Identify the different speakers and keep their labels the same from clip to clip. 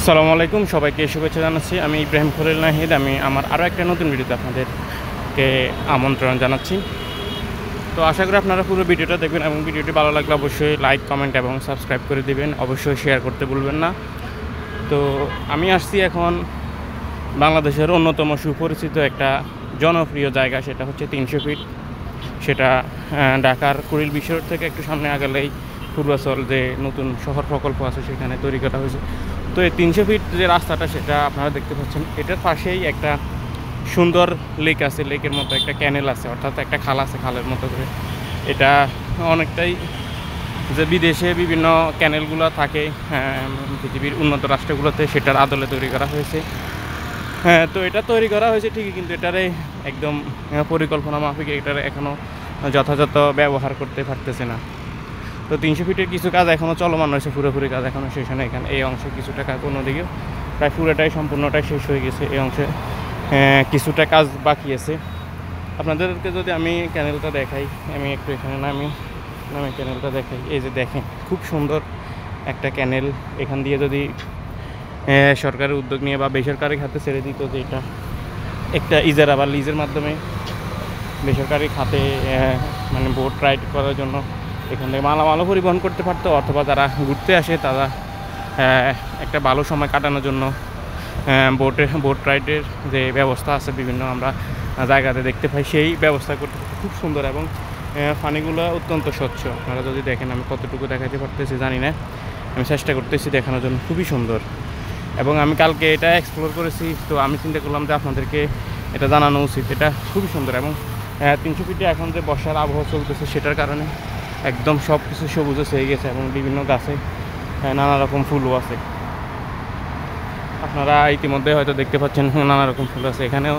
Speaker 1: আসসালামু আলাইকুম, সবাইকে শুভেচ্ছা জানাচ্ছি। আমি ইব্রাহিম খলিল নাহিদ। আমি আমার আরও একটা নতুন ভিডিওতে আপনাদেরকে আমন্ত্রণ জানাচ্ছি। তো আশা করি আপনারা পুরো ভিডিওটা দেখবেন এবং ভিডিওটি ভালো লাগলে অবশ্যই লাইক, কমেন্ট এবং সাবস্ক্রাইব করে দিবেন। অবশ্যই শেয়ার করতে ভুলবেন না। তো আমি আসছি এখন বাংলাদেশের অন্যতম সুপরিচিত একটা জনপ্রিয় জায়গা, সেটা হচ্ছে 300 ফিট। সেটা ঢাকার কুড়িল বিশ্ব রোড থেকে একটু সামনে আগালেই পূর্বাচল যে নতুন শহর প্রকল্প আছে সেখানে তৈরি করা হয়েছে। তো এই 300 ফিট যে রাস্তাটা সেটা আপনারা দেখতে পাচ্ছেন, এটার পাশেই একটা সুন্দর লেক আছে, লেকের মতো একটা ক্যানেল আছে, অর্থাৎ একটা খাল আছে, খালের মতো করে। এটা অনেকটাই যে বিদেশে বিভিন্ন ক্যানেলগুলো থাকে পৃথিবীর উন্নত রাষ্ট্রগুলোতে, সেটার আদলে তৈরি করা হয়েছে। হ্যাঁ, তো এটা তৈরি করা হয়েছে ঠিকই, কিন্তু এটারে একদম পরিকল্পনা মাফিক এটার এখনও যথাযথ ব্যবহার করতে পারতেছে না। তো 300 ফিটের কিছু কাজ এখনও চলমান রয়েছে, পুরোপুরি কাজ এখনও শেষ হয় না। এখানে এই অংশে কিছুটা কাজ, অন্যদিকে প্রায় পুরোটাই সম্পূর্ণটাই শেষ হয়ে গেছে। এই অংশে কিছুটা কাজ বাকি আছে। আপনাদেরকে যদি আমি ক্যানেলটা দেখাই, আমি একটু এখানে নামি ক্যানেলটা দেখাই। এই যে দেখেন, খুব সুন্দর একটা ক্যানেল। এখান দিয়ে যদি সরকারের উদ্যোগ নিয়ে বা বেসরকারি খাতে ছেড়ে দিত, যে এটা একটা ইজারা বা লিজের মাধ্যমে বেসরকারি খাতে মানে বোট রাইড করার জন্য এখান থেকে মালামালও পরিবহন করতে পারতো, অথবা যারা ঘুরতে আসে তারা একটা ভালো সময় কাটানোর জন্য বোট রাইডের যে ব্যবস্থা আছে বিভিন্ন আমরা জায়গাতে দেখতে পাই, সেই ব্যবস্থা করতে খুব সুন্দর। এবং পানিগুলো অত্যন্ত স্বচ্ছ। আপনারা যদি দেখেন, আমি কতটুকু দেখাতে পারতেছি জানি না, আমি চেষ্টা করতেছি দেখানোর জন্য। খুবই সুন্দর। এবং আমি কালকে এটা এক্সপ্লোর করেছি, তো আমি চিন্তা করলাম যে আপনাদেরকে এটা জানানো উচিত। এটা খুবই সুন্দর। এবং 300 ফিটে এখন যে বর্ষার আবহাওয়া চলতেছে, সেটার কারণে একদম সব কিছু সবুজে হয়ে গেছে এবং বিভিন্ন গাছে নানা রকম ফুলও আছে। আপনারা ইতিমধ্যে হয়তো দেখতে পাচ্ছেন নানা রকম ফুল আছে। এখানেও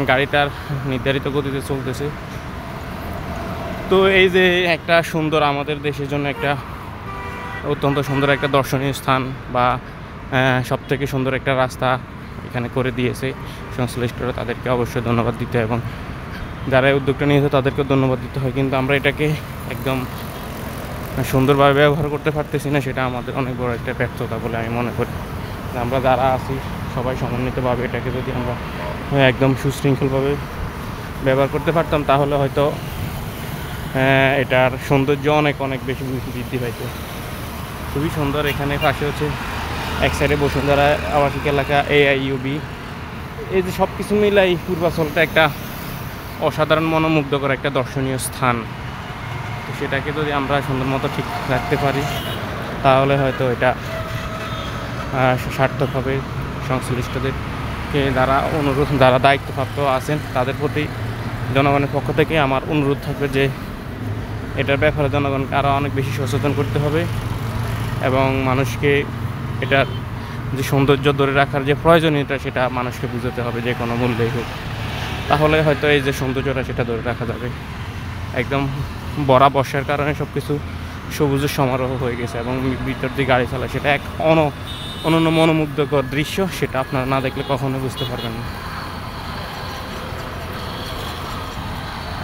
Speaker 1: গাড়িটার নির্ধারিত গতিতে চলতেছে। তো এই যে একটা সুন্দর, আমাদের দেশের জন্য একটা অত্যন্ত সুন্দর একটা দর্শনীয় স্থান বা সবথেকে সুন্দর একটা রাস্তা এখানে করে দিয়েছে সংশ্লিষ্টরা, তাদেরকে অবশ্যই ধন্যবাদ দিতে, এবং যারা এই উদ্যোগটা নিয়েছে তাদেরকেও ধন্যবাদ দিতে হয়। কিন্তু আমরা এটাকে একদম সুন্দরভাবে ব্যবহার করতে পারতেছি না, সেটা আমাদের অনেক বড় একটা ব্যর্থতা বলে আমি মনে করি। আমরা যারা আছি সবাই সমন্বিতভাবে এটাকে যদি আমরা একদম সুশৃঙ্খলভাবে ব্যবহার করতে পারতাম, তাহলে হয়তো এটার সৌন্দর্য অনেক অনেক বেশি বৃদ্ধি পাইতো। খুবই সুন্দর। এখানে পাশে হচ্ছে এক সাইডে বসুন্ধরা আবাসিক এলাকা, AIUB। এই যে সব কিছু মিলাই পূর্বাচলটা একটা অসাধারণ মনোমুগ্ধকর একটা দর্শনীয় স্থান। তো সেটাকে যদি আমরা সুন্দর মতো ঠিক রাখতে পারি, তাহলে হয়তো এটা সার্থক হবে। সংশ্লিষ্টদেরকে যারা দায়িত্বপ্রাপ্ত আছেন, তাদের প্রতি জনগণের পক্ষ থেকে আমার অনুরোধ থাকবে যে এটার ব্যাপারে জনগণকে আরও অনেক বেশি সচেতন করতে হবে, এবং মানুষকে এটার যে সৌন্দর্য ধরে রাখার যে প্রয়োজনীয়তা, সেটা মানুষকে বুঝাতে হবে যে কোনো মূল্যেই হোক। তাহলে হয়তো এই যে সৌন্দর্যটা, সেটা ধরে রাখা যাবে। একদম বড়া বর্ষার কারণে সব কিছু সবুজের সমারোহ হয়ে গেছে, এবং ভিতর দিয়ে গাড়ি চালায়, সেটা এক অনন্য মনোমুগ্ধকর দৃশ্য। সেটা আপনারা না দেখলে কখনো বুঝতে পারবেন না।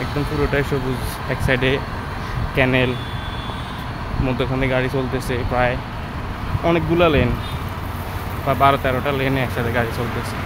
Speaker 1: একদম পুরোটাই সবুজ। এক সাইডে ক্যানেল, মধ্যখানে গাড়ি চলতেছে, প্রায় অনেকগুলো লেন, প্রায় 12-13টা লেনে একসাথে গাড়ি চলতেছে।